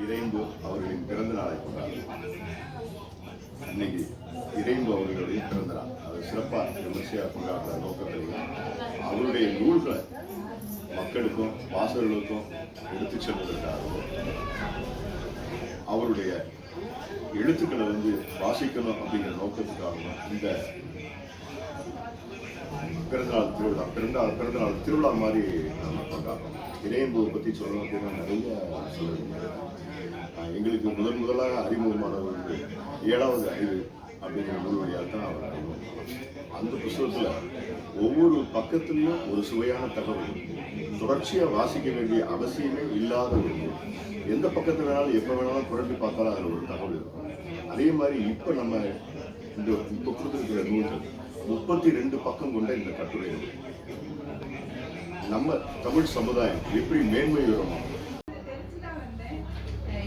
இறைம்பு அவர்களின் பிறந்த நாளை கொண்டாடுறோம். இன்னைக்கு இறைம்பு அவர்களுடைய பிறந்த நாள். அது சிறப்பாக விமர்சையாக கொண்டாடுற நோக்கத்திலையும் அவருடைய நூல்களை மக்களுக்கும் வாசகர்களுக்கும் எடுத்துச் செல்வதற்காகவும் அவருடைய எழுத்துக்களை வாசிக்கணும் அப்படிங்கிற நோக்கத்துக்காகவும் இந்த பிறந்தநாள் திருவிழா மாதிரி நம்ம கொண்டாடுறோம். இறையன்புவை பற்றி சொல்லணும் அப்படின்னா நிறைய சொல்லுவீங்க. எங்களுக்கு முதலாக அறிமுகமானவர் 7வது அறிவு அப்படிங்கிற நூல் வழியாக தான் அவர் அறிமுகம். அந்த புத்தகத்தில் ஒவ்வொரு பக்கத்துலையும் ஒரு சுவையான தகவல், தொடர்ச்சியாக வாசிக்க வேண்டிய அவசியமே இல்லாத ஒரு நூல். எந்த பக்கத்தில் வேணாலும் எப்போ வேணாலும் புரட்டி பார்த்தாலும் அதில் ஒரு தகவல் இருக்கும். அதே மாதிரி இப்போ நம்ம இப்போ கொடுத்துருக்கிற நூல்கள் 32 பக்கம் கொண்ட இந்த கட்டுரை நம்ம தமிழ் சமுதாயம் எப்படி மேன்மை வருமோ.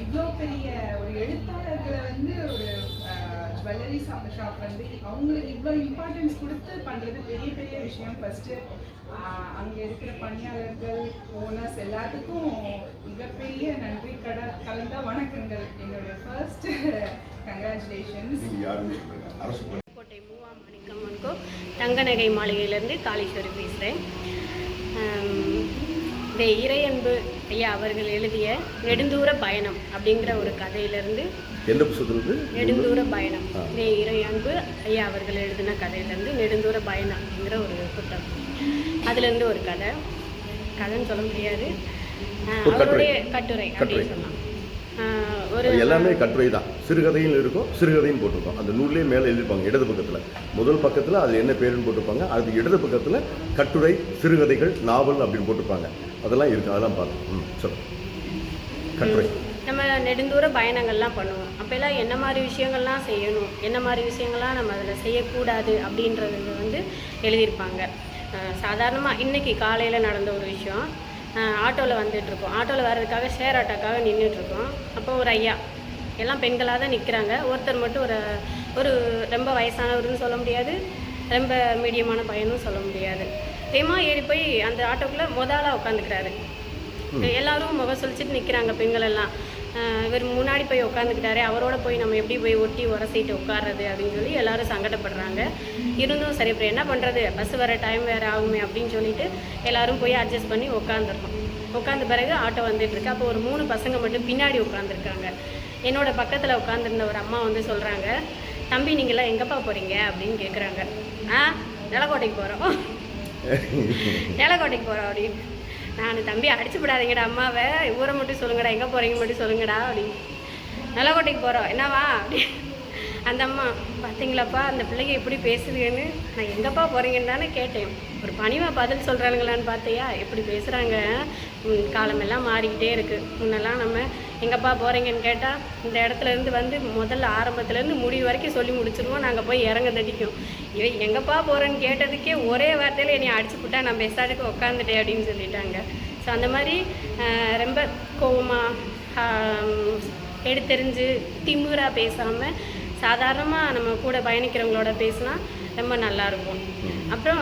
இவ்வளோ பெரிய ஒரு எழுத்தாளர்களை ஒரு ஜுவல்லரி ஷாப் அவங்களுக்கு இவ்வளோ இம்பார்ட்டன்ஸ் கொடுத்து பண்ணுறது பெரிய பெரிய விஷயம். ஃபர்ஸ்ட்டு அங்கே இருக்கிற பணியாளர்கள், ஓனர்ஸ் எல்லாத்துக்கும் மிகப்பெரிய நன்றி கலந்த வணக்கங்கள். என்னுடைய ஃபர்ஸ்ட் கங்க்ராச்சுலேஷன்ஸ். கோட்டை மூவா மாணிக்கம்மன்கோ தங்கநகை மாளிகையிலேருந்து காளீஸ்வரி பேசுகிறேன். இந்த இறையன்பு ஐயா அவர்கள் எழுதிய நெடுந்தூர பயணம் அப்படிங்கிற ஒரு கதையிலேருந்து, எந்த புத்தகத்துக்கு நெடுந்தூர பயணம், இந்த இறையன்பு ஐயா அவர்கள் எழுதின கதையிலேருந்து நெடுந்தூர பயணம் அப்படிங்கிற ஒரு புத்தகம். அதுலேருந்து ஒரு கதைன்னு சொல்ல முடியாது, அவருடைய கட்டுரை அப்படின்னு சொல்லலாம். ஒரு எல்லாமே கட்டுரை தான். சிறுகதையும் இருக்கும், சிறுகதையும் போட்டிருக்கோம். அந்த நூல்லேயே மேலே எழுதியிருப்பாங்க இடது பக்கத்தில். முதல் பக்கத்தில் அது என்ன பேருன்னு போட்டிருப்பாங்க. அது இடது பக்கத்தில் கட்டுரை, சிறுகதைகள், நாவல் அப்படின்னு போட்டிருப்பாங்க. அதெல்லாம் இருக்குது, அதெல்லாம் பார்த்தோம். சொல்லுங்கள். கட்டுரை நம்ம நெடுந்தூர பயணங்கள்லாம் பண்ணுவோம். அப்போல்லாம் என்ன மாதிரி விஷயங்கள்லாம் செய்யணும், என்ன மாதிரி விஷயங்கள்லாம் நம்ம அதில் செய்யக்கூடாது அப்படின்றது எழுதியிருப்பாங்க. சாதாரணமாக இன்றைக்கி காலையில் நடந்த ஒரு விஷயம். ஆட்டோவில் வந்துட்டுருக்கோம். ஆட்டோவில் வர்றதுக்காக ஷேர் ஆட்டோக்காக நின்றுட்டுருக்கோம். அப்போ ஒரு ஐயா, எல்லாம் பெண்களாக தான் நிற்கிறாங்க. ஒருத்தர் மட்டும் ஒரு ரொம்ப வயசானவருன்னு சொல்ல முடியாது, ரொம்ப மீடியமான பையனும் சொல்ல முடியாது. வேகமாக ஏறி போய் அந்த ஆட்டோக்குள்ளே முதலாக உட்காந்துக்கிறாரு. எல்லோரும் முகம் சொல்லிச்சிட்டு நிற்கிறாங்க பெண்கள் எல்லாம். இவர் முன்னாடி போய் உட்காந்துக்கிட்டாரு, அவரோட போய் நம்ம எப்படி போய் ஒட்டி உரசிட்டு உட்கார்றது அப்படின்னு சொல்லி எல்லோரும் சங்கடப்படுறாங்க. இருந்தும் சரி அப்புறம் என்ன பண்ணுறது, பஸ் வர டைம் வேறு ஆகுமே அப்படின்னு சொல்லிட்டு எல்லோரும் போய் அட்ஜஸ்ட் பண்ணி உட்காந்துருக்கோம். உட்காந்த பிறகு ஆட்டோ வந்துட்டுருக்கு. அப்போ ஒரு 3 பசங்க மட்டும் பின்னாடி உட்காந்துருக்காங்க. என்னோட பக்கத்தில் உட்காந்துருந்த ஒரு அம்மா சொல்கிறாங்க, தம்பி நீங்களாம் எங்கேப்பா போகிறீங்க அப்படின்னு கேட்குறாங்க. நிலக்கோட்டைக்கு போகிறோம் அப்படின்னு. நான் தம்பி அடிச்சு விடாதீங்கடா அம்மாவை, ஊரை மட்டும் சொல்லுங்கடா, எங்கே போகிறீங்க மட்டும் சொல்லுங்கடா அப்படின்னு. நிலக்கோட்டைக்கு போகிறோம் என்னவா அப்படி. அந்த அம்மா பார்த்தீங்களாப்பா அந்த பிள்ளைங்க எப்படி பேசுதுன்னு. நான் எங்கேப்பா போகிறீங்கன்னு தானே கேட்டேன். ஒரு பணிவாக பதில் சொல்கிறானுங்களான்னு பார்த்தியா எப்படி பேசுகிறாங்க. காலமெல்லாம் மாறிக்கிட்டே இருக்குது. முன்னெல்லாம் நம்ம எங்கேப்பா போகிறீங்கன்னு கேட்டால் இந்த இடத்துலேருந்து முதல்ல ஆரம்பத்துலேருந்து முடிவு வரைக்கும் சொல்லி முடிச்சிருவோம். நாங்கள் போய் இறங்க தட்டிக்கும். இவன் எங்கேப்பா போகிறேன்னு கேட்டதுக்கே ஒரே வார்த்தையில் என்னை அடிச்சு விட்டா நான் பெஸ்ட்டாட்டுக்கு உட்காந்துட்டேன் அப்படின்னு சொல்லிட்டாங்க. ஸோ அந்த மாதிரி ரொம்ப கோவமாக எடுத்தெறிஞ்சு திமுறாக பேசாமல் சாதாரணமாக நம்ம கூட பயணிக்கிறவங்களோட பேசினா ரொம்ப நல்லாயிருக்கும். அப்புறம்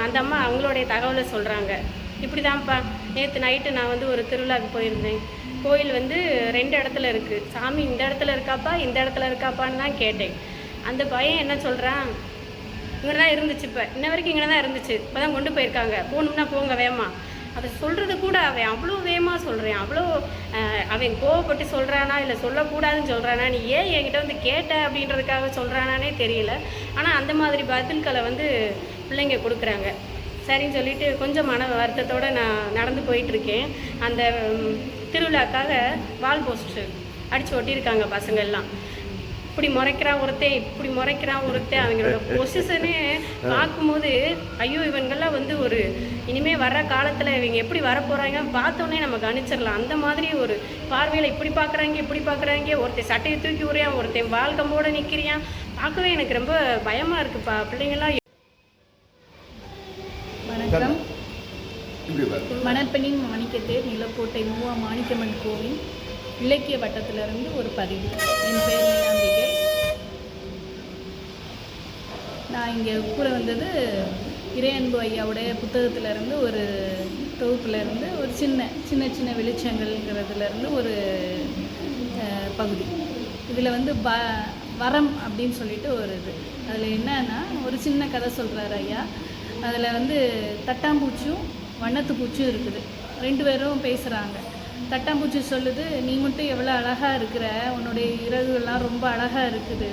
அந்த அம்மா அவங்களுடைய தகவலை சொல்கிறாங்க. இப்படி தான்ப்பா நேற்று நைட்டு நான் ஒரு திருவிழாவுக்கு போயிருந்தேன். கோயில் 2 இடத்துல இருக்குது. சாமி இந்த இடத்துல இருக்காப்பா இந்த இடத்துல இருக்காப்பான்னு தான் கேட்டேன். அந்த பையன் என்ன சொல்கிறான், இங்கே தான் இருந்துச்சு, இப்போ இன்ன வரைக்கும் இங்கே தான் இருந்துச்சு, இப்போ தான் கொண்டு போயிருக்காங்க, போகணும்னா போங்க வேமா. அதை சொல்கிறது கூட அவன் அவ்வளோ வேகமாக சொல்கிறேன். அவ்வளோ அவன் கோவப்பட்டு சொல்கிறானா இல்லை சொல்லக்கூடாதுன்னு சொல்கிறானா, நீ ஏன் என்கிட்ட கேட்ட அப்படின்றதுக்காக சொல்கிறானானே தெரியல. ஆனால் அந்த மாதிரி பதில்களை பிள்ளைங்க கொடுக்குறாங்க. சரின்னு சொல்லிட்டு கொஞ்சம் மன வருத்தத்தோடு நான் நடந்து போயிட்டுருக்கேன். அந்த திருவிழாக்காக வால் போஸ்டர் அடித்து ஒட்டியிருக்காங்க பசங்கள்லாம். இப்படி முறைக்கிறான் ஒருத்தன், இப்படி முறைக்கிறான் ஒருத்தன். அவங்களோட பொசிஷனே பார்க்கும்போது ஐயோ இவங்கெல்லாம் ஒரு இனிமேல் வர்ற காலத்தில் இவங்க எப்படி வரப்போகிறாங்க பார்த்தோன்னே நம்ம கணிச்சிடலாம். அந்த மாதிரி ஒரு பார்வையில் இப்படி பார்க்குறாங்க. ஒருத்தன் சட்டையை தூக்கி விடுறான், ஒருத்தன் வாழ்க்கம்போடு நிற்கிறியான். பார்க்கவே எனக்கு ரொம்ப பயமாக இருக்குப்பா. பிள்ளைங்களாம். வணக்கம். மணப்பெண்ணின் மாணிக்கத்தேர் நிலக்கோட்டை மூவா மாணிக்கம்மன் கோவில் இலக்கிய வட்டத்திலிருந்து ஒரு பதிவு. என் பேர் மீனாம்பிகை. நான் இங்கே கூட வந்தது இறையன்பு ஐயாவுடைய புத்தகத்திலேருந்து ஒரு தொகுப்புலேருந்து ஒரு சின்ன சின்ன சின்ன வெளிச்சங்கள்ங்கிறதுலேருந்து ஒரு பகுதி. இதில் வந்து வரம் அப்படின்னு சொல்லிட்டு ஒரு இது. அதில் என்னன்னா ஒரு சின்ன கதை சொல்கிறார் ஐயா. அதில் வந்து தட்டாம்பூச்சியும் வண்ணத்து பூச்சியும் இருக்குது. 2 பேரும் பேசுகிறாங்க. தட்டாம்பூச்சி சொல்லுது, நீ மட்டும் எவ்வளோ அழகாக இருக்கிற, உன்னுடைய இறகுலாம் ரொம்ப அழகாக இருக்குது,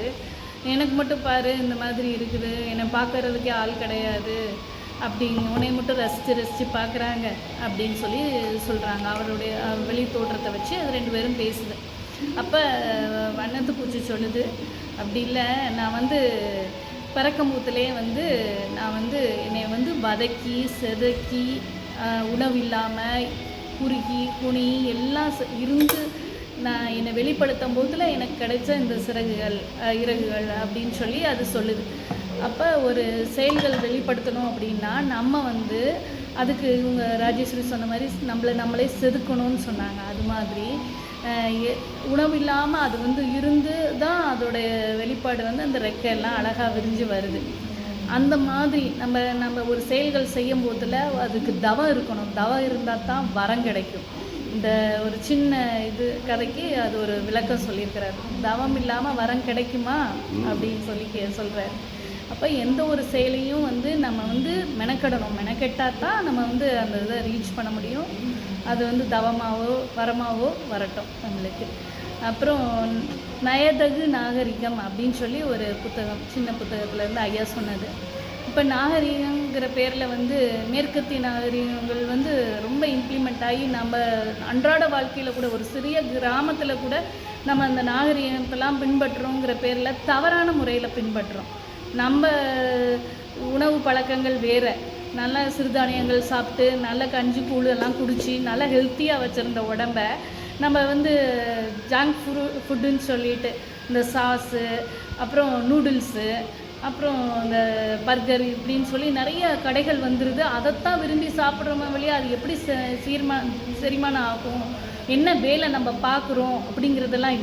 எனக்கு மட்டும் பாரு இந்த மாதிரி இருக்குது, என்னை பார்க்கறதுக்கே ஆள் கிடையாது உன்னை மட்டும் ரசித்து பார்க்குறாங்க அப்படின்னு சொல்லி சொல்கிறாங்க. அவருடைய வெளி தோற்றத்தை வச்சு அது 2 பேரும் பேசுது. அப்போ வண்ணத்து பூச்சி சொல்லுது, அப்படி இல்லை, நான் வந்து பறக்கம்பூத்துலேயே வந்து நான் வந்து என்னை வந்து வதக்கி செதுக்கி உணவு இல்லாமல் குறுகி குனி எல்லாம் இருந்து நான் என்னை வெளிப்படுத்தும் போதில் எனக்கு கிடைச்ச இந்த இறகுகள் அப்படின்னு சொல்லி அது சொல்லுது. அப்போ ஒரு செயல்கள் வெளிப்படுத்தணும் அப்படின்னா நம்ம வந்து அதுக்கு இவங்க ராஜேஸ்வரி சொன்ன மாதிரி நம்மளே செதுக்கணும்னு சொன்னாங்க. அது மாதிரி உணவு இல்லாமல் அது வந்து இருந்து தான் அதோடைய வெளிப்பாடு வந்து அந்த ரெக்கையெல்லாம் அழகாக விரிஞ்சு வருது. அந்த மாதிரி நம்ம ஒரு செயல்கள் செய்யும் போதில் அதுக்கு தவம் இருக்கணும். தவம் இருந்தால் தான் வரம் கிடைக்கும். இந்த ஒரு சின்ன இது கதைக்கு அது ஒரு விளக்கம் சொல்லியிருக்கிறாரு. தவம் இல்லாமல் வரம் கிடைக்குமா அப்படின்னு சொல்லி சொல்கிறார். அப்போ எந்த ஒரு செயலையும் வந்து நம்ம வந்து மெனக்கெடணும். மெனக்கெட்டால் தான் நம்ம வந்து அந்த இதை ரீச் பண்ண முடியும். அது வந்து தவமாவோ வரமாவோ வரட்டும் நம்மளுக்கு. அப்புறம் நயதகு நாகரிகம் அப்படின்னு சொல்லி ஒரு புத்தகம், சின்ன புத்தகத்துலேருந்து ஐயா சொன்னது. இப்போ நாகரிகங்கிற பேரில் வந்து மேற்கத்திய நாகரிகங்கள் வந்து ரொம்ப இம்ப்ளிமெண்ட் ஆகி நம்ம அன்றாட வாழ்க்கையில் கூட ஒரு சிறிய கிராமத்தில் கூட நம்ம அந்த நாகரிகத்தெல்லாம் பின்பற்றுறோங்கிற பேரில் தவறான முறையில் பின்பற்றுறோம். நம்ம உணவு பழக்கங்கள் வேறு. நல்ல சிறுதானியங்கள் சாப்பிட்டு நல்ல கஞ்சி கூழ் எல்லாம் குடித்து நல்லா ஹெல்த்தியாக வச்சுருந்த உடம்பை நம்ம வந்து ஜங்க் ஃபுட்டுன்னு சொல்லிட்டு இந்த சாஸு, அப்புறம் நூடுல்ஸு, அப்புறம் இந்த பர்கர் இப்படின்னு சொல்லி நிறைய கடைகள் வந்துடுது. அதைத்தான் விரும்பி சாப்பிட்றோமே வழியா அது எப்படி செரிமானம் ஆகும், என்ன வேலை நம்ம பார்க்குறோம் அப்படிங்கிறதெல்லாம்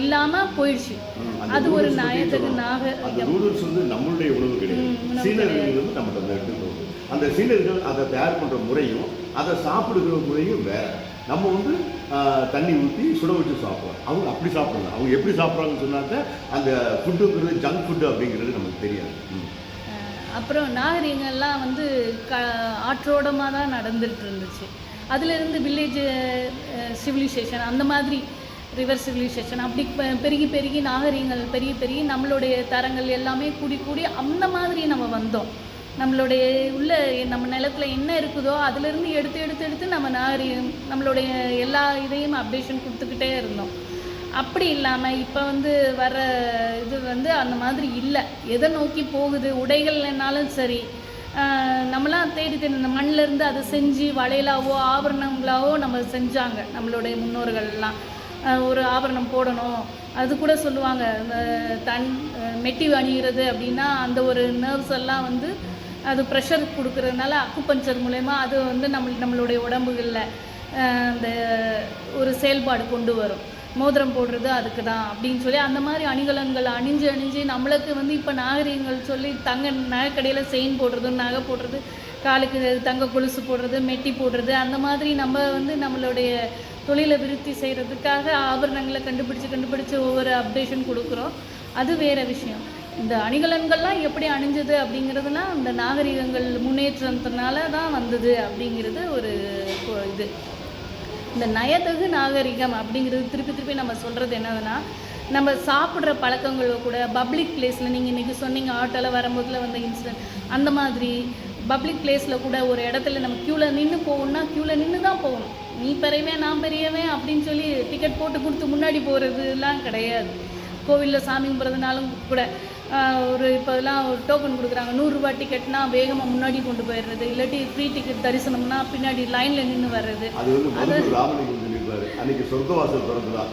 இல்லாமல் போயிடுச்சு. அது ஒரு நூடுல்ஸ் வந்து நம்மளுடைய உணவு கிடையாது. சீனர்கள் வந்து நம்மகிட்ட எடுத்துக்கணும். அந்த சீனர்கள் அதை தயார் பண்ணுற முறையும் அதை சாப்பிடுகிற முறையும் வேற. நம்ம வந்து தண்ணி ஊற்றி சுட வச்சு சாப்பிட்றோம். அவங்க அப்படி சாப்பிட்றாங்க. அவங்க எப்படி சாப்பிட்றாங்கன்னு சொன்னாக்க அந்த ஃபுட்டுங்கிறது ஜங்க் ஃபுட்டு அப்படிங்கிறது நமக்கு தெரியாது. அப்புறம் நாகரிகங்கள்லாம் வந்து ஆற்றோடமாக தான் நடந்துகிட்டு இருந்துச்சு. அதிலிருந்து வில்லேஜ் சிவிலைசேஷன், அந்த மாதிரி ரிவர் சிவிலைசேஷன் அப்படி பெருகி நாகரிகங்கள் பெருகி நம்மளுடைய தரங்கள் எல்லாமே கூடி அந்த மாதிரி நம்ம வந்தோம். நம்மளுடைய நம்ம நிலத்தில் என்ன இருக்குதோ அதிலிருந்து எடுத்து நம்ம நாகரிகம் நம்மளுடைய எல்லா இதையும் அப்டேஷன் கொடுத்துக்கிட்டே இருந்தோம். அப்படி இல்லாமல் இப்போ வந்து வர இது வந்து அந்த மாதிரி இல்லை. எதை நோக்கி போகுது, உடைகள்னாலும் சரி, நம்மளாம் தேடி இந்த மண்ணிலேருந்து அதை செஞ்சு வளையலாவோ ஆபரணங்களாவோ நம்ம செஞ்சாங்க. நம்மளுடைய முன்னோர்கள்லாம் ஒரு ஆபரணம் போடணும், அது கூட சொல்லுவாங்க. மெட்டி அணிகிறது அப்படின்னா அந்த ஒரு நர்வ்ஸ் எல்லாம் வந்து அது ப்ரெஷர் கொடுக்குறதுனால அக்குபஞ்சர் மூலயமா அது வந்து நம்மளுடைய உடம்புகளில் அந்த ஒரு செயல்பாடு கொண்டு வரும். மோதிரம் போடுறது அதுக்கு தான் அப்படின்னு சொல்லி அந்த மாதிரி அணிகலன்கள் அணிஞ்சு நம்மளுக்கு வந்து இப்போ நாகரிகங்கள் சொல்லி நகைக்கடையில் செயின் போடுறது, நகை போடுறது, காலுக்கு தங்க கொலுசு போடுறது, மெட்டி போடுறது, அந்த மாதிரி நம்ம வந்து நம்மளுடைய தொழிலை விருத்தி செய்கிறதுக்காக ஆபரணங்களை கண்டுபிடிச்சி ஒவ்வொரு அப்டேஷன் கொடுக்குறோம். அது வேறு விஷயம். இந்த அணிகலன்கள்லாம் எப்படி அணிஞ்சது அப்படிங்கிறதுனா அந்த நாகரிகங்கள் முன்னேற்றத்தினால தான் வந்தது அப்படிங்கிறது ஒரு இது. இந்த நயதகு நாகரிகம் அப்படிங்கிறது திருப்பி நம்ம சொல்கிறது என்னதுன்னா, நம்ம சாப்பிட்ற பழக்கங்களோ கூட பப்ளிக் பிளேஸில், நீங்கள் இன்றைக்கி சொன்னீங்க ஆட்டோவில் வரும்போதில் வந்த இன்சிடென்ட், அந்த மாதிரி பப்ளிக் பிளேஸில் கூட ஒரு இடத்துல நம்ம க்யூவில் நின்று போகணுன்னா க்யூவில் நின்று தான் போகணும். நீ பெரியவன் நான் பெரியவன் அப்படின்னு சொல்லி டிக்கெட் போட்டு கொடுத்து முன்னாடி போகிறதுலாம் கிடையாது. கோவிலில் சாமி கும்பிட்றதுனாலும் கூட ஒரு இப்போலாம் ஒரு டோக்கன் கொடுக்குறாங்க. 100 ரூபா டிக்கெட்னா வேகமாக முன்னாடி கொண்டு போயிடுறது, இல்லாட்டி ஃப்ரீ டிக்கெட் தரிசனம்னா பின்னாடி லைனில் நின்று வர்றது. அன்னைக்கு சொர்க்கவாசல் திறந்துதான்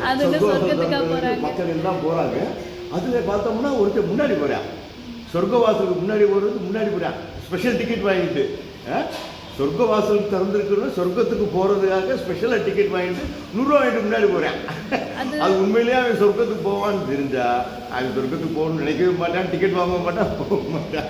அது சொர்க்கத்துக்காக போகிறாங்க, மக்கள் எல்லாம் போகிறாங்க. அதில் பார்த்தோம்னா ஒருத்தர் முன்னாடி போகிறான், சொர்க்கவாசலுக்கு முன்னாடி போகிறான் ஸ்பெஷல் டிக்கெட் வாங்கிட்டு. சொர்க்கவாசலுக்கு திறந்துருக்கணும், சொர்க்கத்துக்கு போகிறதுக்காக ஸ்பெஷலாக டிக்கெட் வாங்கிட்டு 100 ரூபா வாங்கிட்டு முன்னாடி போகிறேன். அது உண்மையிலேயே அவன் சொர்க்கத்துக்கு போவான்னு தெரிஞ்சா அவன் சொர்க்கத்துக்கு போகணும்னு நினைக்கவே மாட்டான், டிக்கெட் வாங்க மாட்டான், போக மாட்டான்.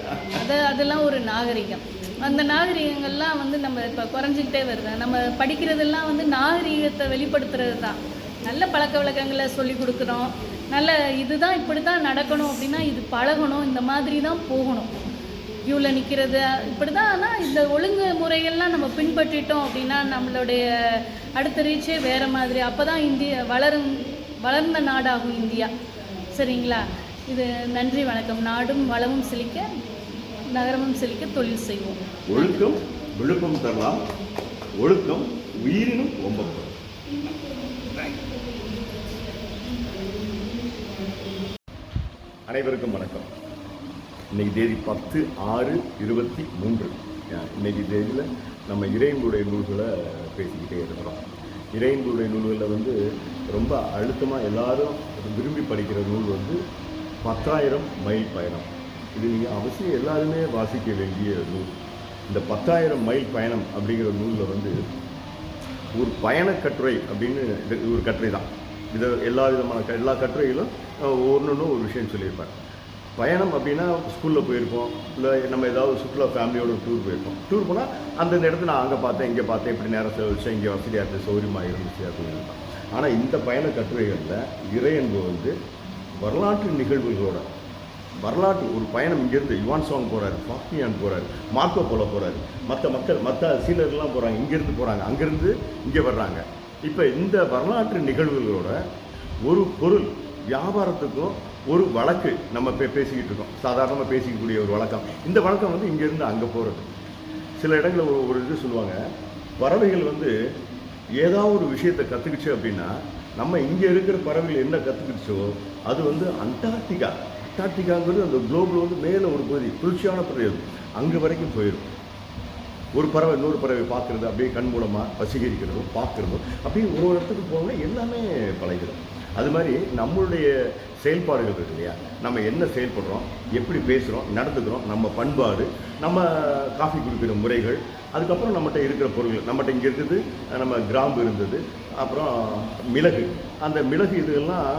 அதெல்லாம் ஒரு நாகரிகம். அந்த நாகரிகங்கள்லாம் வந்து நம்ம இப்போ குறைஞ்சிக்கிட்டே வருது. நம்ம படிக்கிறதெல்லாம் வந்து நாகரிகத்தை வெளிப்படுத்துறது தான். நல்ல பழக்க வழக்கங்களை சொல்லி கொடுக்குறோம். நல்ல இதுதான் இப்படி தான் நடக்கணும் அப்படின்னா இது பழகணும், இந்த மாதிரி தான் போகணும், க்யூவில் நிற்கிறது இப்படி தான். ஆனால் இந்த ஒழுங்கு முறைகள்லாம் நம்ம பின்பற்றிட்டோம் அப்படின்னா நம்மளுடைய அடுத்த ரீச்சே வேறு மாதிரி. அப்போ தான் இந்தியா வளர்ந்த நாடாகும் இந்தியா. சரிங்களா? இது நன்றி, வணக்கம். நாடும் வளமும் செழிக்க, நகரமும் செழிக்க தொழில் செய்வோம். ஒழுக்கம் விழுப்பம் தரலாம், ஒழுக்கம் உயிரினும் ஒம்பப்படும். அனைவருக்கும் வணக்கம். இன்னைக்கு தேதி 10/6/23. இன்னைக்கு தேதியில் நம்ம இறைவனுடைய நூல்களை பேசிக்கிட்டே இருக்கிறோம். இறைவனுடைய நூல்களில் வந்து ரொம்ப அழுத்தமாக எல்லாரும் விரும்பி படிக்கிற நூல் வந்து 10,000 மைல் பயணம். இது நீங்கள் அவசியம் எல்லாருமே வாசிக்க வேண்டிய நூல். இந்த 10,000 மைல் பயணம் அப்படிங்கிற நூலில் வந்து ஒரு பயணக்கட்டுரை அப்படின்னு ஒரு கட்டுரை தான். இதை எல்லா கட்டுரையிலும் ஒன்று ஒரு விஷயம் சொல்லியிருப்பார். பயணம் அப்படின்னா ஸ்கூலில் போயிருப்போம், இல்லை நம்ம ஏதாவது சுற்றுலா ஃபேமிலியோட டூர் போயிருப்போம். டூர் போனால் அந்தந்த இடத்துல நான் அங்கே பார்த்தேன், இங்கே பார்த்தேன், இப்படி நேரம் செலவழிச்சேன், இங்கே வசதியாக இருந்துச்சு, சௌகரியமாக இருந்துச்சு அப்படின்னு இருப்பான். ஆனால் இந்த பயண கட்டுரைகளில் இறையன்பு வந்து வரலாற்று நிகழ்வுகளோட ஒரு பயணம் இங்கேருந்து யுவான் சாங் போகிறாரு, பாக்கியான் போகிறாரு, மார்க்கோ போல போகிறாரு, மற்ற சீனர்லாம் போகிறாங்க, இங்கேருந்து போகிறாங்க, அங்கேருந்து இங்கே வர்றாங்க. இப்போ இந்த வரலாற்று நிகழ்வுகளோட ஒரு பொருள் வியாபாரத்துக்கும் ஒரு வழக்கு நம்ம பேசிக்கிட்டு இருக்கோம். சாதாரணமாக பேசிக்கக்கூடிய ஒரு வழக்கம். இந்த வழக்கம் வந்து இங்கேருந்து அங்கே போகிறது. சில இடங்களில் ஒரு இது சொல்லுவாங்க, பறவைகள் வந்து ஏதாவது ஒரு விஷயத்தை கற்றுக்குச்சு அப்படின்னா நம்ம இங்கே இருக்கிற பறவைகள் என்ன கற்றுக்கிடுச்சோ அது வந்து அண்டார்டிகாங்கிறது அந்த குளோபில் வந்து மேலே ஒரு பகுதி, குளிர்ச்சியான பிரதேசம், அங்கே வரைக்கும் போயிடும். ஒரு பறவை இன்னொரு பறவை பார்க்குறது, அப்படியே கண் மூலமாக வசீகரிக்கிறதும் பார்க்குறதும், அப்படியே ஒரு இடத்துக்கு போகணும்னா எல்லாமே பழகிடும். அது மாதிரி நம்மளுடைய செயல்பாடுகள் இருக்கு இல்லையா, நம்ம என்ன செயல்படுறோம், எப்படி பேசுகிறோம், நடந்துக்கிறோம், நம்ம பண்பாடு, நம்ம காஃபி குடிக்கிற முறைகள், அதுக்கப்புறம் நம்மகிட்ட இருக்கிற பொருள்கள். நம்மகிட்ட இங்கே இருக்குது நம்ம கிராம்பு இருந்தது, அப்புறம் மிளகு. அந்த மிளகு இதுகள்லாம்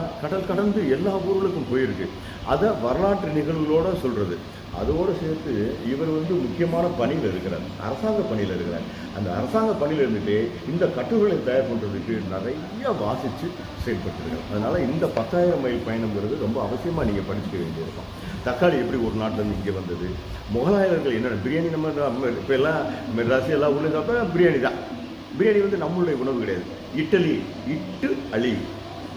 கடந்து எல்லா ஊர்களுக்கும் போயிருக்கு. அதை வரலாற்று நிகழ்வுகளோடு சொல்கிறது. அதோடு சேர்த்து இவர் வந்து முக்கியமான பணியில் இருக்கிறார், அரசாங்க பணியில் இருக்கிறார். அந்த அரசாங்க பணியில் இருந்துட்டு இந்த கட்டுரைகளை தயார் பண்ணுறதுக்கு நிறைய வாசித்து செயல்பட்டுருக்கார். அதனால் இந்த 10,000 மைல் பயணங்கிறது ரொம்ப அவசியமாக நீங்கள் படிச்சுக்க வேண்டியிருக்கும். தக்காளி எப்படி ஒரு நாட்டிலேருந்து இங்கே வந்தது, முகலாயர்கள் என்னென்ன பிரியாணி, நம்ம இப்போ எல்லாம் மெட்ராஸு எல்லா ஊர்லேயும் சாப்பிட்டா பிரியாணி தான். பிரியாணி வந்து நம்மளுடைய உணவு கிடையாது. இட்டலி, இட்டு அழி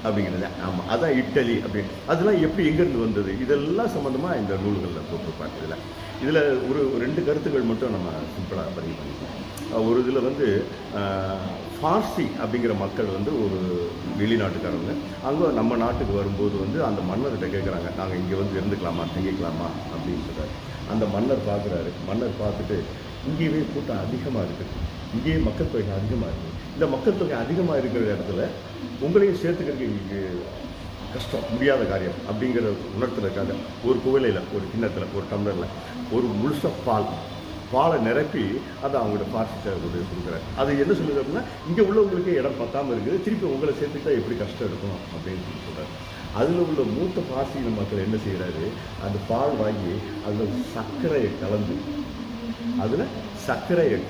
அப்படிங்கிறது. ஆமாம், அதான் இட்டலி அப்படின்னு. அதெல்லாம் எப்படி எங்கேருந்து வந்தது, இதெல்லாம் சம்மந்தமாக இந்த நூல்களில் போட்டிருப்பாங்க. இதில் ஒரு 2 கருத்துக்கள் மட்டும் நம்ம சிம்பிளாக பதிவு பண்ணிக்கலாம். ஒரு இதில் வந்து ஃபார்சி அப்படிங்கிற மக்கள் வந்து ஒரு வெளிநாட்டுக்காரங்க அங்கே நம்ம நாட்டுக்கு வரும்போது வந்து அந்த மன்னர்கிட்ட கேட்குறாங்க, நாங்கள் இங்கே வந்து இருந்துக்கலாமா, தங்கிக்கலாமா அப்படின்னு சொல்கிறாரு. அந்த மன்னர் பார்க்குறாரு. மன்னர் பார்த்துட்டு, இங்கேயே கூட்டம் அதிகமாக இருக்குது, இங்கேயே மக்கள் தொகை அதிகமாக இருக்குது, இந்த மக்கள் தொகை அதிகமாக இருக்கிற இடத்துல உங்களையும் சேர்த்துக்கிறதுக்கு எங்களுக்கு கஷ்டம், முடியாத காரியம் அப்படிங்கிற உணர்த்துறதுக்காக ஒரு குவளையில், ஒரு கிண்ணத்தில், ஒரு டம்ளரில் ஒரு முழுசாக பாலை நிரப்பி அதை அவங்களோட பார்சிட்ட கொடுக்குறாரு. அது என்ன சொல்லுது அப்படின்னா, இங்கே உள்ளவங்களுக்கு இடம் பத்தாமல் இருக்குது, திருப்பி உங்களை சேர்த்துக்கிட்டா எப்படி கஷ்டம் இருக்கும் அப்படின்னு சொல்கிறார். அதில் உள்ள மூத்த பாசின மக்கள் என்ன செய்கிறாரு, அந்த பால் வாங்கி அதில் சர்க்கரையை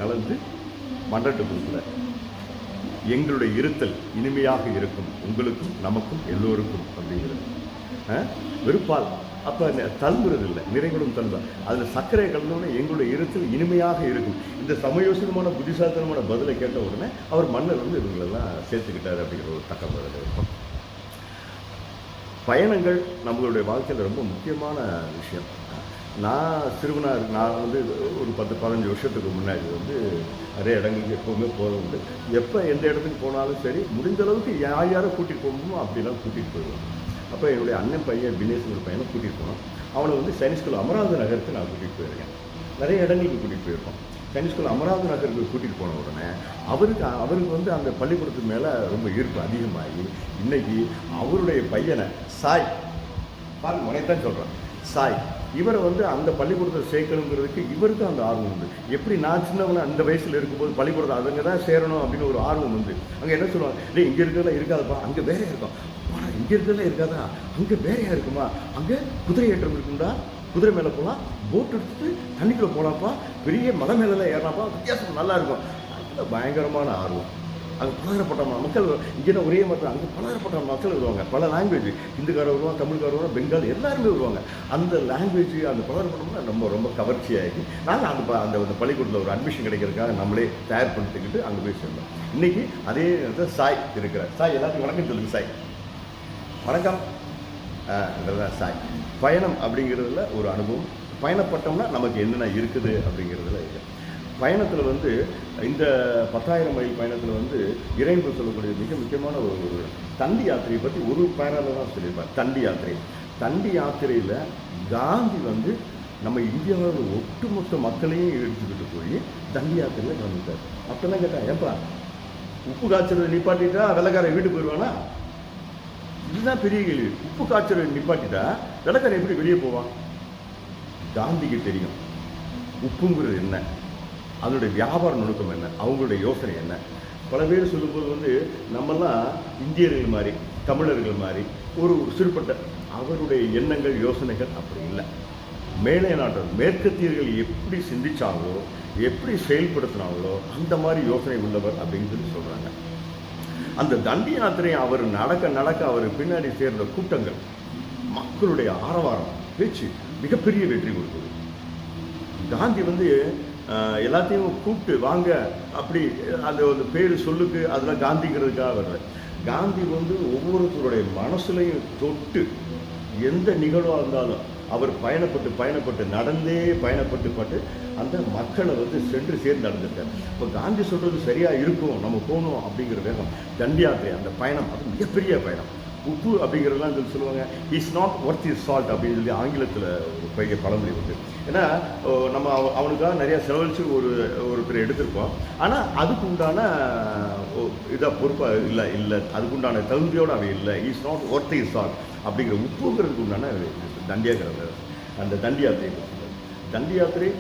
கலந்து மன்றட்டு கொடுக்குறார். எங்களுடைய இருத்தல் இனிமையாக இருக்கும், உங்களுக்கும் நமக்கும் எல்லோருக்கும் அப்படிங்கிறது. வெறுப்பால் அப்போ தழும்புறது இல்லை, நிறைகளும் தழும்பு. அதில் சர்க்கரை கலந்தோடனே எங்களுடைய இருத்தல் இனிமையாக இருக்கும். இந்த சமயோசிதமான புத்திசாலித்தனமான பதிலை கேட்ட உடனே அவர் மன்னர் வந்து இவங்களெல்லாம் சேர்த்துக்கிட்டார் அப்படிங்கிற ஒரு தகவல் இருக்கும். பயணங்கள் நம்மளுடைய வாழ்க்கையில் ரொம்ப முக்கியமான விஷயம். நான் வந்து ஒரு 10-15 வருஷத்துக்கு முன்னாடி வந்து நிறைய இடங்களுக்கு எப்போவுமே போகிறது உண்டு. எப்போ எந்த இடத்துக்கு போனாலும் சரி, முடிஞ்ச அளவுக்கு யாரை கூட்டிகிட்டு போகணுமோ அப்படிலாம் கூட்டிகிட்டு போயிடுவோம். அப்போ என்னுடைய அண்ணன் பையன் தினேஷ் ஒரு பையனை கூட்டிகிட்டு போனோம். அவனை வந்து சயின்ஸ் ஸ்கூல் அமராவதி நகருக்கு நான் கூட்டிகிட்டு போயிருக்கேன். நிறைய இடங்களுக்கு கூட்டிகிட்டு போயிருக்கோம். சயின்ஸ் ஸ்கூல் அமராவதி நகருக்கு கூட்டிகிட்டு போன உடனே அவருக்கு வந்து அந்த பள்ளிக்கூடத்துக்கு மேலே ரொம்ப ஈர்ப்பு அதிகமாகி இன்றைக்கி அவருடைய பையனை சாய் பாருங்க, உனைத்தான் சொல்கிறேன், சாய் இவரை வந்து அந்த பள்ளிக்கூடத்தில் சேர்க்கணுங்கிறதுக்கு இவருக்கும் அந்த ஆர்வம் உண்டு. எப்படி நான் சின்னவனை அந்த வயசில் இருக்கும்போது பள்ளிக்கூடத்தை அதுங்க தான் சேரணும் அப்படின்னு ஒரு ஆர்வம் உண்டு. அங்கே என்ன சொல்லுவாங்க, இல்லை இங்கே இருக்கிறதெல்லாம் இருக்காதுப்பா, அங்கே வேறையாக இருக்கும், ஆனால் இங்கே இருக்கிறதெல்லாம் இருக்காதா, அங்கே வேறையாக இருக்குமா, அங்கே குதிரை ஏற்றம் இருக்குண்டா, குதிரை மேலே போகலாம், போட் எடுத்துட்டு தண்ணிக்குள்ளே போகலாம்ப்பா, பெரிய மலை மேலெல்லாம் ஏறலாம்ப்பா, வித்தியாசம் நல்லா இருக்கும். அதில் பயங்கரமான ஆர்வம். அங்கே பலதரப்பட்ட மக்கள் இங்கே ஒரே மட்டும் அங்கே பலதரப்பட்ட மக்கள் வருவாங்க, பல லாங்குவேஜ், ஹிந்துக்காரர் வருவாங்க, தமிழ்காரர் வருவாங்க, பெங்காலி எல்லாருமே வருவாங்க. அந்த லாங்குவேஜ் அந்த பலதரப்பட்டோம்னா நம்ம ரொம்ப கவர்ச்சியாகி நாங்கள் அந்த பள்ளிக்கூடத்தில் ஒரு அட்மிஷன் கிடைக்கிறதுக்காக நம்மளே தயார் பண்ணிட்டுக்கிட்டு அங்கே போய் சேர்ந்தோம். இன்றைக்கி அதே நேரத்தில் சாய் இருக்கிறார். சாய் எல்லாத்தையும் வணக்கம் சொல்லுங்கள். சாய் வணக்கம். இதெல்லாம் சாய். பயணம் அப்படிங்கிறதுல ஒரு அனுபவம். பயணப்பட்டோம்னா நமக்கு என்னென்ன இருக்குது அப்படிங்கிறதுல இல்லை. பயணத்தில் வந்து இந்த 10,000 மைல் பயணத்தில் வந்து இறைவன் சொல்லக்கூடிய மிக முக்கியமான ஒரு தண்டி யாத்திரையை பற்றி ஒரு பயணத்தில் தான் சொல்லியிருப்பார். தண்டி யாத்திரையில் காந்தி வந்து நம்ம இந்தியாவில் ஒட்டுமொத்த மக்களையும் எடுத்துக்கிட்டு போய் தண்டி யாத்திரையில் கலந்துட்டார். அப்போல்லாம் கேட்டால் ஏப்பா உப்பு காய்ச்சலை நிப்பாட்டிட்டா வெள்ளைக்காரன் வீட்டுக்கு போயிடுவானா? இதுதான் பெரிய கேள்வி. உப்பு காய்ச்சலை நிப்பாட்டிட்டா வெள்ளைக்காரன் எப்படி வெளியே போவான்? காந்திக்கு தெரியும் உப்புங்கிறது என்ன, அதனுடைய வியாபார நுணுக்கம் என்ன, அவங்களுடைய யோசனை என்ன. பல பேர் சொல்லும்போது வந்து நம்மெல்லாம் இந்தியர்கள் மாதிரி தமிழர்கள் மாதிரி ஒரு சிறுபட்ட அவருடைய எண்ணங்கள் யோசனைகள் அப்படி இல்லை. மேலே நாட்டு மேற்கத்தியர்கள் எப்படி சிந்திச்சாங்களோ எப்படி செயல்படுத்தினாங்களோ அந்த மாதிரி யோசனை உள்ளவர் அப்படின்னு சொல்லி சொல்கிறாங்க. அந்த தண்டி யாத்திரையை அவர் நடக்க அவர் பின்னாடி சேர்ந்த கூட்டங்கள், மக்களுடைய ஆரவாரம், பேச்சு மிகப்பெரிய வெற்றி கொடுத்தது. காந்தி வந்து எல்லாத்தையும் கூப்பிட்டு வாங்க அப்படி அந்த ஒரு பேர் சொல்லுக்கு அதெல்லாம் காந்திங்கிறதுக்காக வரல. காந்தி வந்து ஒவ்வொருத்தருடைய மனசுலையும் தொட்டு எந்த நிகழ்வாக இருந்தாலும் அவர் பயணப்பட்டு நடந்தே பயணப்பட்டு அந்த மக்களை வந்து சென்று சேர்ந்து நடந்துட்டார். இப்போ காந்தி சொல்கிறது சரியாக இருக்கும், நம்ம போகணும் அப்படிங்கிற வேகம். தண்டி யாத்திரை அந்த பயணம் அது மிகப்பெரிய பயணம். உப்பு அப்படிங்கிறதுலாம் சொல்லி சொல்லுவாங்க, is not worth is salt அப்படின்னு சொல்லி ஆங்கிலத்தில் ஒரு பெரிய பழமொழி உண்டு. ஏன்னா நம்ம அவனுக்காக நிறையா செலவழித்து ஒருத்தர் எடுத்திருப்போம், ஆனால் அதுக்கு உண்டான இதாக பொறுப்பாக இல்லை அதுக்குண்டான தகுதியோடு அவன் இல்லை. Is not worth is salt அப்படிங்கிற உப்புங்கிறதுக்கு உண்டான தண்டியாகிற அந்த தண்டி யாத்திரை. தண்டி யாத்திரை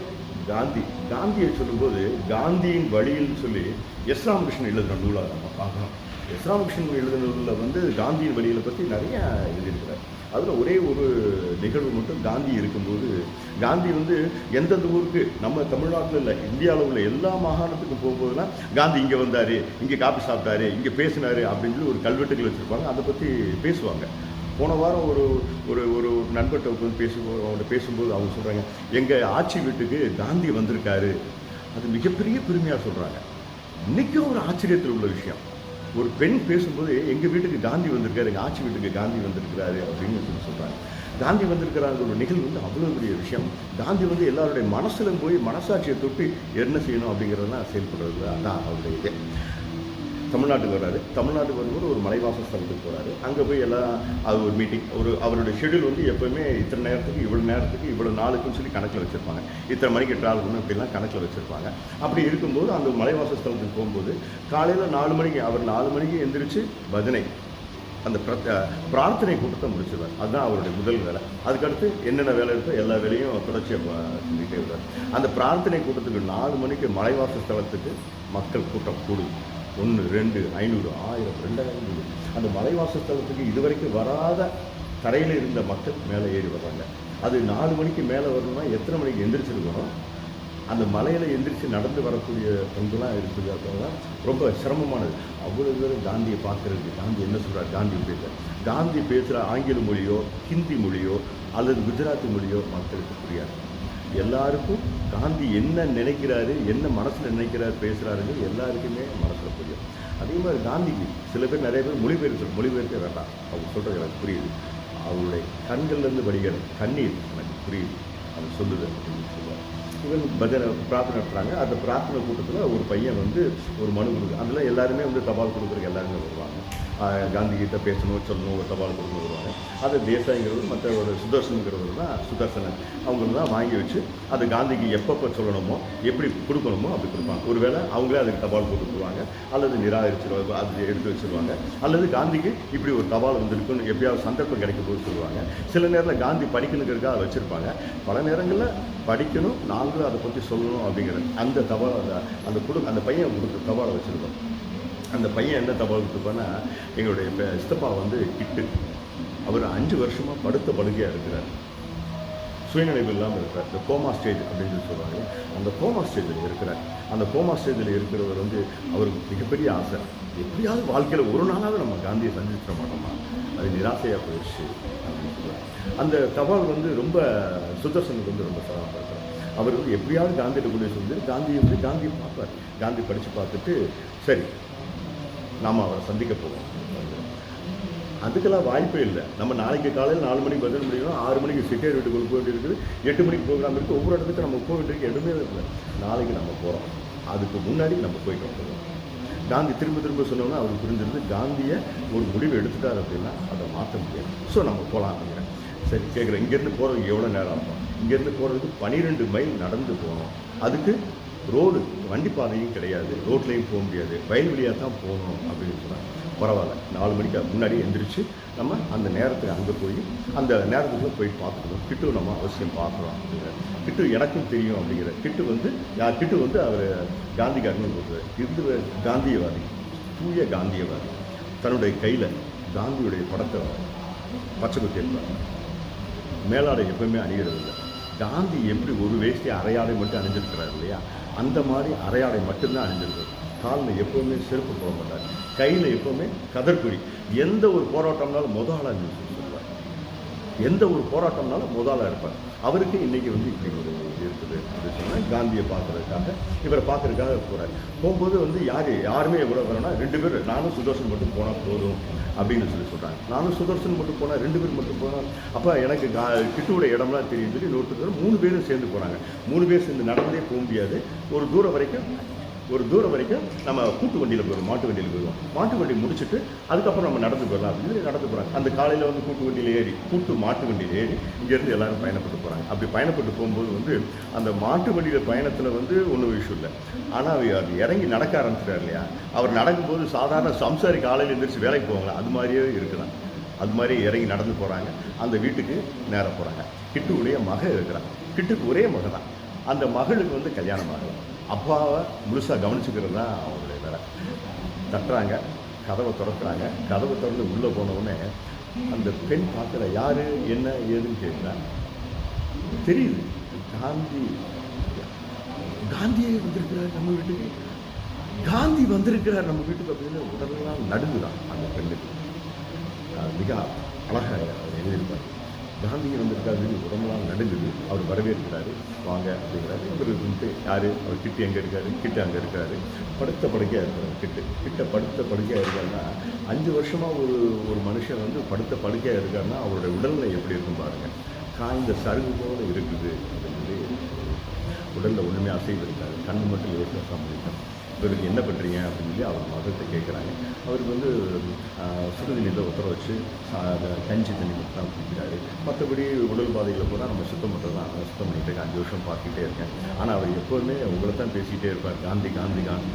காந்தியை சொல்லும்போது காந்தியின் வழியில் சொல்லி எஸ் ராமகிருஷ்ணன் எழுதுகிற நூலாக நம்ம பார்க்கணும். எஸ் ராமகிருஷ்ணன் எழுதுனதில் வந்து காந்தியின் வழிகளை பற்றி நிறையா எழுதியிருக்கிறார். அதில் ஒரே ஒரு நிகழ்வு மட்டும் காந்தி இருக்கும்போது, காந்தி வந்து எந்தெந்த ஊருக்கு நம்ம தமிழ்நாட்டில் இல்லை இந்தியாவில் உள்ள எல்லா மாகாணத்துக்கும் போகும்போதுலாம் காந்தி இங்கே வந்தார், இங்கே காப்பி சாப்பிட்டாரு, இங்கே பேசினார் அப்படின்னு சொல்லி ஒரு கல்வெட்டுகள் வச்சுருப்பாங்க. அதை பற்றி பேசுவாங்க. போன வாரம் ஒரு ஒரு ஒரு நண்பர்கிட்ட உட்காந்து அவங்கள்ட்ட பேசும்போது அவங்க சொல்கிறாங்க, எங்கள் ஆட்சி வீட்டுக்கு காந்தி வந்திருக்காரு. அது மிகப்பெரிய பெருமையாக சொல்கிறாங்க. இன்றைக்கும் ஒரு ஆச்சரியத்தில் உள்ள விஷயம். ஒரு பெண் பேசும்போது எங்கள் வீட்டுக்கு காந்தி வந்திருக்காரு, எங்கள் ஆட்சி வீட்டுக்கு காந்தி வந்திருக்கிறாரு அப்படின்னு சொல்லி சொல்கிறாங்க. காந்தி வந்திருக்கிறாங்க ஒரு நிகழ்வு வந்து அவ்வளோ பெரிய விஷயம். காந்தி வந்து எல்லாருடைய மனசிலும் போய் மனசாட்சியை தொட்டு என்ன செய்யணும் அப்படிங்கிறதெல்லாம் செயல்படுறது. அதான் அவருடைய இதே. தமிழ்நாட்டுக்கு வர்றாரு. தமிழ்நாட்டுக்கு வரும்போது ஒரு மலைவாச ஸ்தலத்துக்கு போகிறாரு. அங்கே போய் எல்லாம் அது ஒரு மீட்டிங், அவருடைய ஷெடியூல் வந்து எப்போவுமே இத்தனை நேரத்துக்கு இவ்வளோ நாளுக்குன்னு சொல்லி கணக்கில் வச்சுருப்பாங்க. இத்தனை மணிக்கு ட்ராவல் பண்ணணும் இப்படிலாம் கணக்கில் வச்சுருப்பாங்க. அப்படி இருக்கும்போது அந்த மலைவாச ஸ்தலத்துக்கு போகும்போது காலையில் 4 மணிக்கு அவர் 4 மணிக்கு எந்திரிச்சு பஜனை அந்த பிரார்த்தனை கூட்டத்தை முடிச்சிடுவார். அதுதான் அவருடைய முதல் வேலை. அதுக்கடுத்து என்னென்ன வேலை இருக்கோ எல்லா வேலையும் தொடர்ச்சியாக செஞ்சுட்டே வருவார். அந்த பிரார்த்தனை கூட்டத்துக்கு 4 மணிக்கு மலைவாச ஸ்தலத்துக்கு மக்கள் கூட்டம் கூடும். 1, 2, 500, 1000, 2000. அந்த மலைவாசஸ்தலத்துக்கு இதுவரைக்கும் வராத தரையில் இருந்த மக்கள் மேலே ஏறி வர்றாங்க. அது 4 மணிக்கு மேலே வரணும்னா எத்தனை மணிக்கு எந்திரிச்சிருக்கணும்? அந்த மலையில் எந்திரிச்சு நடந்து வரக்கூடிய பங்குலாம் இருக்குது. அதெல்லாம் ரொம்ப சிரமமானது. அவ்வளோ பேர் காந்தியை பார்க்குறதுக்கு. காந்தி என்ன சொல்கிறார்? காந்தி பேசுகிற ஆங்கில மொழியோ ஹிந்தி மொழியோ அல்லது குஜராத்தி மொழியோ மக்களுக்கு புரியாது. எல்லாருக்கும் காந்தி என்ன நினைக்கிறாரு, என்ன மனசில் நினைக்கிறாரு, பேசுகிறாருங்க எல்லாருக்குமே மனசில் புரியும். அதே மாதிரி காந்திக்கு சில பேர் நிறைய பேர் மொழிபெயர்க்க வேண்டாம், அவங்க சொல்கிறது எனக்கு புரியுது. அவருடைய கண்கள்லேருந்து வடிகிற கண்ணீர் எனக்கு புரியுது, அவங்க சொல்லுது அப்படின்னு சொல்லுவாங்க. இவன் பஜனை பிரார்த்தனை நடத்துகிறாங்க. அந்த பிரார்த்தனை கூட்டத்தில் ஒரு பையன் வந்து ஒரு மனு கொடுக்கு. அதில் எல்லாருமே வந்து தபால் கொடுக்குறதுக்கு எல்லாருமே வருவாங்க. காந்தி கிட்ட பேசணும் சொல்லணும் ஒரு தபால் கொடுக்கணும் வருவாங்க. அது தேசாய்ங்கிறது மற்ற ஒரு சுதர்சனுங்கிறது தான் சுதர்சனன் அவங்களுக்கு தான் வாங்கி வச்சு அது காந்திக்கு எப்பப்போ சொல்லணுமோ எப்படி கொடுக்கணுமோ அப்படி கொடுப்பாங்க. ஒருவேளை அவங்களே அதுக்கு தபால் போட்டுக்குவாங்க அல்லது நிராகரிச்சிருவாங்க, அது எடுத்து வச்சுருவாங்க. அல்லது காந்திக்கு இப்படி ஒரு தபால் வந்துருக்குன்னு எப்பயாவது சந்தர்ப்பம் கிடைக்கும் போது சொல்லுவாங்க. சில நேரத்தில் காந்தி படிக்கணுங்கிறதுக்காக அதை வச்சுருப்பாங்க. பல நேரங்களில் படிக்கணும், நாங்களும் அதை பற்றி சொல்லணும் அப்படிங்கிறது அந்த தபால் அந்த பையன் கொடுத்த தபாலை வச்சுருக்கோம். அந்த பையன் என்ன தபால் கொடுத்துப்பான்னா, எங்களுடைய சித்தப்பா வந்து கிட்டு, அவர் 5 வருஷமாக படுத்த படுக்கையாக இருக்கிறார். சுயநினைவு இல்லாமல் இருக்கிறார். இந்த கோமா ஸ்டேஜ் அப்படின்னு சொல்லி சொல்லுவாங்க. அந்த கோமா ஸ்டேஜில் இருக்கிறார். அந்த கோமா ஸ்டேஜில் இருக்கிறவர் வந்து அவருக்கு மிகப்பெரிய ஆசை, எப்படியாவது வாழ்க்கையில் ஒரு நாளாவது நம்ம காந்தியை சந்திச்சிட மாட்டோமா, அது நிராசையாக போயிடுச்சு அப்படின்னு சொல்லுவார். அந்த தபால் வந்து ரொம்ப சுதர்சனுக்கு வந்து ரொம்ப சிரமமாக இருக்கிறார். அவர் வந்து எப்படியாவது காந்திகிட்ட கொண்டு சொல்லி காந்தியை பார்ப்பார். காந்தி படித்து பார்த்துட்டு சரி நாம் அவரை சந்திக்க போவோம். அதுக்கெல்லாம் வாய்ப்பே இல்லை. நம்ம நாளைக்கு காலையில் 4 மணிக்கு பதில் முடியணும், 6 மணிக்கு செட்டியார் வீட்டுக்கு போக வேண்டியிருக்குது, 8 மணிக்கு ப்ரோக்ராம் இருக்குது. ஒவ்வொரு இடத்துக்கு நம்ம போக வேண்டியிருக்கு, இடமே இல்லை. நாளைக்கு நம்ம போகிறோம், அதுக்கு முன்னாடி நம்ம போயிட்டு வந்துடுவோம். காந்தி திரும்ப சொன்னோன்னா அவருக்கு புரிஞ்சிருந்து காந்தியை ஒரு முடிவு எடுத்துட்டார் அப்படின்னா அதை மாற்ற முடியாது. ஸோ நம்ம போகலாம் அப்படிங்கிறேன். சரி கேட்குறேன், இங்கேருந்து போகிறதுக்கு எவ்வளோ நேரம் ஆகும்? இங்கேருந்து போகிறதுக்கு 12 மைல் நடந்து போகணும். அதுக்கு ரோடு வண்டி பாதையும் கிடையாது, ரோட்லேயும் போக முடியாது, வயல்வெளியாக தான் போகணும் அப்படின்னு சொன்னால் பரவாயில்ல, 4 மணிக்கு முன்னாடி எந்திரிச்சு நம்ம அந்த நேரத்துக்கு அங்கே போய் அந்த நேரத்துக்குள்ளே போய் பார்த்துக்கணும். கிட்டு நம்ம அவசியம் பார்க்குறோம் அப்படிங்கிற கிட்டு எனக்கும் தெரியும் அப்படிங்கிற கிட்டு வந்து அவர் காந்திக்காரன்னு சொல்கிறார். இது காந்தியவாதி, தூய காந்தியவாதி. தன்னுடைய கையில் காந்தியுடைய படத்தை பச்சை குத்தி இருப்பார். மேலாடை எப்பவுமே அணிகிறது இல்லை. காந்தி எப்படி ஒரு வேஷ்டி அரையாடை மட்டும் அணிஞ்சிருக்கிறார் இல்லையா, அந்த மாதிரி அரையாடை மட்டும்தான் அணிஞ்சிருக்கிறார். காலில் எப்போவுமே செருப்பு போட மாட்டார். கையில் எப்போவுமே கதர்குழி. எந்த ஒரு போராட்டம்னாலும் முதலாக சொல்லுவார். எந்த ஒரு போராட்டம்னாலும் முதலாக இருப்பார். அவருக்கு இன்றைக்கி வந்து இப்படி ஒரு இருக்குது அப்படின்னு சொன்னால் காந்தியை பார்க்குறதுக்காக இவரை பார்க்குறதுக்காக போகிறார். போகும்போது வந்து யாருமே எவ்வளோ வரணும்னா 2 பேர், நானும் சுதர்சன் மட்டும் போனால் போதும் அப்படின்னு சொல்கிறாங்க. நானும் சுதர்சன் மட்டும் போனால் 2 பேர் மட்டும் போனால் அப்போ எனக்கு கிட்டுவோட இடம்லாம் தெரியும் சொல்லி 3 பேரும் சேர்ந்து போகிறாங்க. 3 பேர் சேர்ந்து நடந்தே போக முடியாது. ஒரு தூரம் வரைக்கும் நம்ம கூட்டு வண்டியில் போயிடுவோம், மாட்டு வண்டியில் போயிடுவோம். மாட்டு வண்டி முடிச்சுட்டு அதுக்கப்புறம் நம்ம நடந்து போயிடலாம் அப்படின்னு நடந்து போகிறாங்க. அந்த காலையில் வந்து மாட்டு வண்டியில் ஏறி இங்கேருந்து எல்லோரும் பயணப்பட்டு போகிறாங்க. அப்படி பயணப்பட்டு போகும்போது வந்து அந்த மாட்டு வண்டியில் பயணத்தில் வந்து ஒன்றும் விஷயம் இல்லை. ஆனால் அது இறங்கி நடக்க ஆரம்பிச்சிட்டார் இல்லையா, அவர் நடக்கும்போது சாதாரண சம்சாரி காலையில் எழுந்திரிச்சு வேலைக்கு போவாங்களா அது மாதிரியே இருக்கலாம். அது மாதிரி இறங்கி நடந்து போகிறாங்க. அந்த வீட்டுக்கு நேராக போகிறாங்க. கிட்டுவுடைய மகள் இருக்கிறான். கிட்டுக்கு ஒரே மகள் தான். அந்த மகளுக்கு வந்து கல்யாணம் ஆகலாம். அப்பாவை முழுசாக கவனிச்சுக்கிறது தான் அவங்களுடைய வேலை. தட்டுறாங்க, கதவை திறக்கிறாங்க. கதவை திறந்து உள்ளே போனவுடனே அந்த பெண் பார்க்குற யார் என்ன ஏதுன்னு கேட்குறா. தெரியுது காந்தியே வந்திருக்கிறார் நம்ம வீட்டுக்கு, காந்தி வந்திருக்கிறார் நம்ம வீட்டுக்கு அப்படின்னு உடனெல்லாம் நடுங்குதான் அந்த பெண்ணுக்கு. மிக அழகாக அவர் எழுதியிருப்பார். காந்தி வந்திருக்காரு, உடம்பெல்லாம் நடுங்குது. அவர் வரவேற்கிறாரு, வாங்க அப்படிங்கிறாரு. அவர் வந்து யார், அவர் கிட்டு எங்கே இருக்காரு, கிட்டு அங்கே இருக்காரு. படுத்த படுக்கையாக இருக்கிறார். கிட்ட படுத்த படுக்கையாக இருக்காருன்னா 5 வருஷமாக ஒரு மனுஷன் வந்து படுத்த படுக்கையாக இருக்காருன்னா அவருடைய உடல்நிலை எப்படி இருக்கும் பாருங்கள். காய்ந்த சருகு போல இருக்குது அப்படின்னு சொல்லி உடலில் ஒன்றுமே அசைவு இருக்காது. கண்ணு மட்டும் யோசனை முடிக்கும். இவருக்கு என்ன பண்ணுறீங்க அப்படின்னு சொல்லி அவர் மகத்தை கேட்குறாங்க. அவருக்கு வந்து சுடுதண்ணியில் உத்தர வச்சு கஞ்சி தண்ணி மட்டும் தான் குடிக்கிறாரு. மற்றபடி உடல் பாதையில் போனால் நம்ம சுத்தம் பண்ணுறது தான். சுத்தம் பண்ணிகிட்டு இருக்கேன், 5 வருஷம் பார்த்துக்கிட்டே இருக்கேன். ஆனால் அவர் எப்போதுமே உங்களை தான் பேசிக்கிட்டே இருப்பார். காந்தி காந்தி காந்தி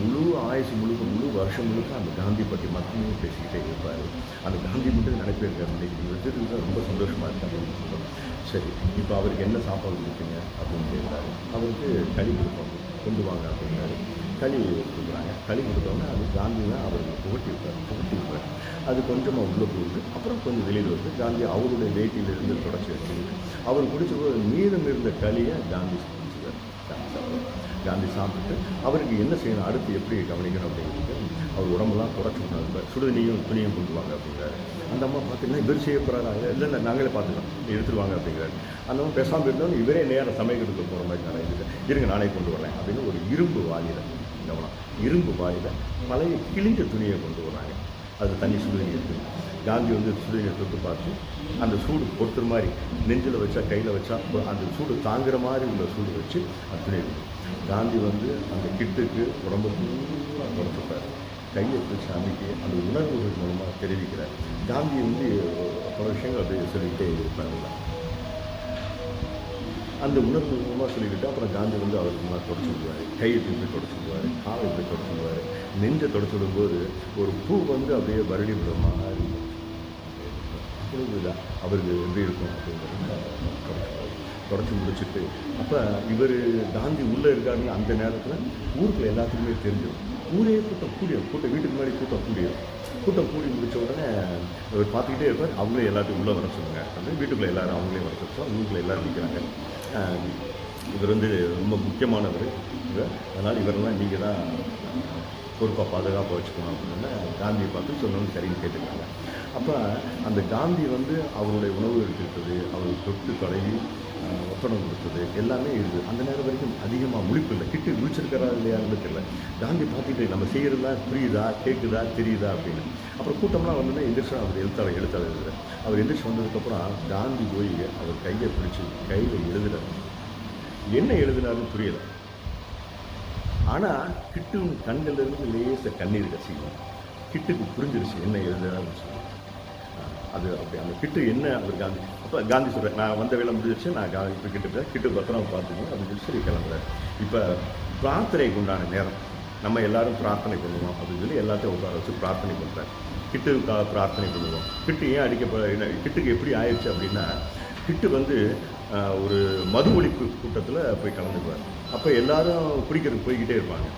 முழு ஆயுசு முழு வருஷம் முழுக்க அந்த காந்தி பற்றி மட்டுமே பேசிக்கிட்டே இருப்பார். அந்த காந்தி மட்டும் நினைப்பே இருக்கார். இன்றைக்கி எடுத்துகிட்டு ரொம்ப சந்தோஷமாக இருக்கு அப்படின்னு சொல்லுவோம். சரி, இப்போ அவருக்கு என்ன சாப்பாடு கொடுப்பீங்க அப்படின்னு கேட்குறாரு. அவருக்கு களி கொடுப்பாங்க, கொண்டு வாங்க அப்படிங்கிறாரு. களி கொடுக்குறாங்க. களி கொடுத்தோன்னா அது காந்தி தான் அவருக்கு புகட்டி விட்டார். அது கொஞ்சமாக உள்ளே போகுது, அப்புறம் கொஞ்சம் வெளியில் வருது. காந்தி அவருடைய வேட்டியிலிருந்து தொடச்சி வச்சுக்கிட்டு அவர் குடிச்ச மீதம் இருந்த களியை காந்தி சாப்பிட்டு அவருக்கு என்ன செய்யணும், அடுத்து எப்படி கவனிக்கணும் அப்படிங்கிறது அவர் உடம்புலாம் தொடச்சி விட்டாங்க. சுடுதண்ணியும் துணியும் கொண்டு வாங்க அப்படிங்கிறாரு. அந்த அம்மா பார்த்தீங்கன்னா இவர் செய்ய போகிறாங்க, இல்லை நாங்களே பார்த்துக்கலாம், எடுத்துருவாங்க அப்படிங்கிறாரு. அந்த அம்மா பேசாமல் இருந்தோன்னு இவரே நேரம் சமைக்கிறதுக்கு போகிற மாதிரி நிறைய இருங்க நானே கொண்டு வரேன் அப்படின்னு ஒரு இரும்பு வாயில் கவனம், இரும்பு வாயில் பழைய கிழிஞ்ச துணியை கொண்டு வராங்க. அது தண்ணி சுடுதண்ணி இருக்குது. காந்தி வந்து சுடுதண்ணியை தொட்டு பார்த்து அந்த சூடு பொறுத்துற மாதிரி நெஞ்சில் வச்சா கையில் வச்சா அந்த சூடு தாங்குற மாதிரி உள்ள சூடு வச்சு அந்த துணி இருக்குது. காந்தி வந்து அந்த கிட்டுக்கு உடம்பு பூரா தொடச்சிப்பார். கையை பிடிச்சி அமைக்கி அந்த உணர்வுகள் மூலமாக தெரிவிக்கிறார். காந்தி வந்து பல விஷயங்கள் அப்படி சொல்லிக்கிட்டே இருப்பாங்க. அந்த உணர்வு மூலமாக சொல்லிக்கிட்டு அப்புறம் காந்தி வந்து அவருக்கு முன்னாடி தொடச்சி விடுவார். கையை திருப்பி தொடச்சி விடுவார், காலை இப்படி தொடச்சி விடுவார். நெஞ்சை தொடச்சி விடும்போது ஒரு பூ வந்து அப்படியே வருடி விடுற மாதிரி புரிஞ்சுதா அவருக்கு எப்படி இருக்கும் அப்படிங்கிறது தொடச்சி முடிச்சுட்டு அப்போ இவர் காந்தி உள்ளே இருக்காருன்னு அந்த நேரத்தில் ஊருக்குள்ள எல்லாத்துக்குமே தெரிஞ்சிடும். ஊரே கூட்டம் வீட்டுக்கு முன்னாடி கூட்டம் கூடியும். கூட்டம் கூடி முடிச்ச உடனே இவர் பார்த்துக்கிட்டே இருப்பார். அவங்களே எல்லாத்தையும் உள்ளே வர சொல்லுங்க அப்படின்னு வீட்டுக்குள்ளே எல்லாரும் அவங்களே வர சொல்லுவோம். வீட்டுக்குள்ளே எல்லோரும் நிற்கிறாங்க. இவர் வந்து ரொம்ப முக்கியமானவர் இவர், அதனால் இவரெல்லாம் நீங்கள் தான் பொறுப்பாக பாதுகாப்பாக வச்சுக்கணும் அப்படின்னா காந்தியை பார்த்து சொன்னோன்னு சரின்னு கேட்டுக்கிறாங்க. அப்போ அந்த காந்தி வந்து அவருடைய உணவு எடுத்துக்கிட்டது, அவர் தொட்டு தொடங்கி ஒப்படம் கொடுத்தது எல்லாமே இருக்குது. அந்த நேரம் வரைக்கும் அதிகமாக முழிப்பு இல்லை. கிட்டு முழிச்சிருக்கிறா இல்லையான்னு தெரியல. காந்தி பார்த்துக்கிட்டு நம்ம செய்கிறதுலாம் புரியுதா, கேட்குதா, தெரியுதா அப்படின்னு. அப்புறம் கூட்டம்லாம் வந்தோன்னா எந்திரிச்சா அவர் எழுத்தாளர் அவர் எந்திரிச்சு வந்ததுக்கப்புறம் காந்தி போய் அவர் கையை பிடிச்சி கையில் எழுதுறாரு. என்ன எழுதினாருன்னு புரியலை. ஆனால் கிட்டு கண்கள்லேருந்து லேச கண்ணீர் கசிக்கும். கிட்டுக்கு புரிஞ்சிருச்சு என்ன எழுதுனாருன்னு சொல்லி. அது அப்படி அந்த கிட்டு என்ன அவர் காந்தி அப்போ காந்தி சொல்கிறேன், நான் வந்த வேலை முடிஞ்சிருச்சு, நான் இப்போ கிட்டு பத்திரம் பார்த்துக்கணும் அப்படின்னு சொல்லி கிளம்புறாரு. இப்போ பிரார்த்தனைக்கு உண்டான நேரம், நம்ம எல்லாரும் பிரார்த்தனை பண்ணுவோம் அப்படின்னு சொல்லி எல்லாத்தையும் உட்கார வச்சு பிரார்த்தனை பண்ணுறாரு. கிட்டுக்காக பிரார்த்தனை பண்ணுவோம். கிட்டு ஏன் கிட்டுக்கு எப்படி ஆயிடுச்சு அப்படின்னா, கிட்டு வந்து ஒரு மது ஒழிப்பு கூட்டத்தில் போய் கலந்துக்குவார். அப்போ எல்லாரும் குடிக்கிறதுக்கு போய்கிட்டே இருப்பாங்க.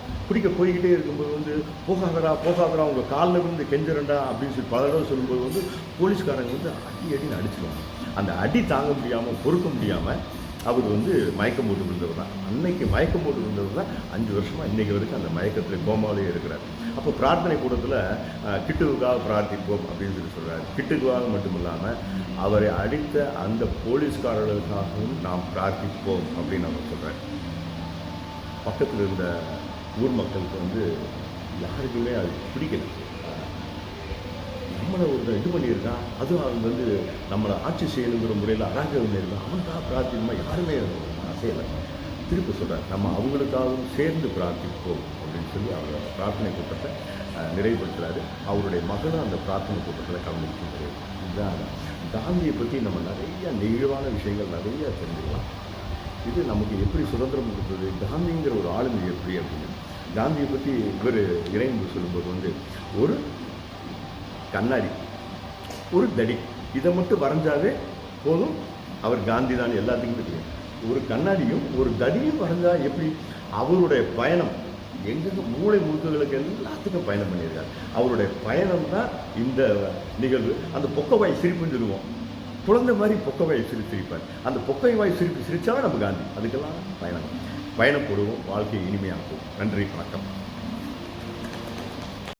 போய்கிட்டே இருக்கும்போது வந்து போகாதரா உங்கள் காலில் இருந்து கெஞ்சரண்டா அப்படின்னு சொல்லி பல தடவை சொல்லும்போது வந்து போலீஸ்காரங்க வந்து அடின்னு அடிச்சிடுவாங்க. அந்த அடி தாங்க முடியாமல் பொறுக்க முடியாமல் அவர் வந்து மயக்கம் போட்டு விழுந்தவர் தான். அன்னைக்கு மயக்கம் போட்டு விழுந்தவர் தான் 5 வருஷமாக இன்றைக்கு வரைக்கும் அந்த மயக்கத்தில் கோமாலே இருக்கிறார். அப்போ பிரார்த்தனை கூடத்தில் கிட்டுவுக்காக பிரார்த்திப்போம் அப்படின்னு சொல்லி சொல்கிறார். கிட்டுக்காக மட்டும் இல்லாமல் அவரை அடித்த அந்த போலீஸ்காரர்களுக்காகவும் நாம் பிரார்த்திப்போம் அப்படின்னு அவர் சொல்கிறார். பக்கத்தில் இருந்த ஊர் மக்களுக்கு வந்து யாருக்குமே அது பிடிக்கல. நம்மளை ஒரு இது பண்ணியிருக்கான், அதுவும் அவங்க வந்து நம்மளை ஆட்சி செய்யணுங்கிற முறையில் அராஜகம் பண்ணியிருக்கான், அவனுக்காக பிரார்த்திக்கணுமா யாருமே அசையலை. திருப்பி சொல்கிறார், நம்ம அவங்களுக்காகவும் சேர்ந்து பிரார்த்திப்போம் அப்படின்னு சொல்லி அவர் பிரார்த்தனை கூட்டத்தை நிறைவுபடுத்துகிறாரு. அவருடைய மகனும் அந்த பிரார்த்தனை கூட்டத்தில் கலந்துக்கிட்டு இதுதான் காந்தியை பற்றி நம்ம நிறைய நெகிழ்வான விஷயங்கள் நிறைய தெரிஞ்சுக்கலாம். இது நமக்கு எப்படி சுதந்திரம் கொடுத்தது, காந்திங்கிற ஒரு ஆளுமை எப்படி அப்படின்னு. காந்தியை பற்றி இவர் இறைந்து சொல்லும்போது வந்து ஒரு கண்ணாடி, ஒரு தடி, இதை மட்டும் வரைஞ்சாவே போதும் அவர் காந்தி தான் எல்லாத்துக்குமே தெரியும். ஒரு கண்ணாடியும் ஒரு தடியும் வரைஞ்சா எப்படி அவருடைய பயணம் எங்கெங்க மூளை முழுக்குகளுக்கு எல்லாத்துக்கும் பயணம் பண்ணியிருக்காரு. அவருடைய பயணம் தான் இந்த நிகழ்வு. அந்த பொக்கவாய் சிரிப்புன்னு சொல்லுவோம், குழந்தை மாதிரி பொக்கவாய் சிரிப்பார். அந்த பொக்கை வாய் சிரிப்பு சிரித்தாலும் நம்ம காந்தி. அதுக்கெல்லாம் பயணம் போடுவோம், வாழ்க்கையை இனிமையாக்குவோம். நன்றி, வணக்கம்.